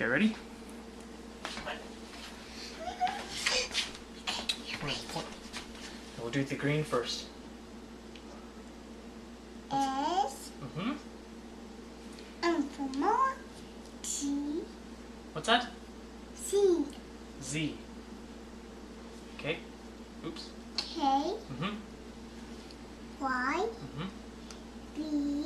Okay, ready? We'll do the green first. S. Mm-hmm. And for more, T. What's that? C. Z. Okay. Oops. K. Mm-hmm. Y. Mm-hmm. B.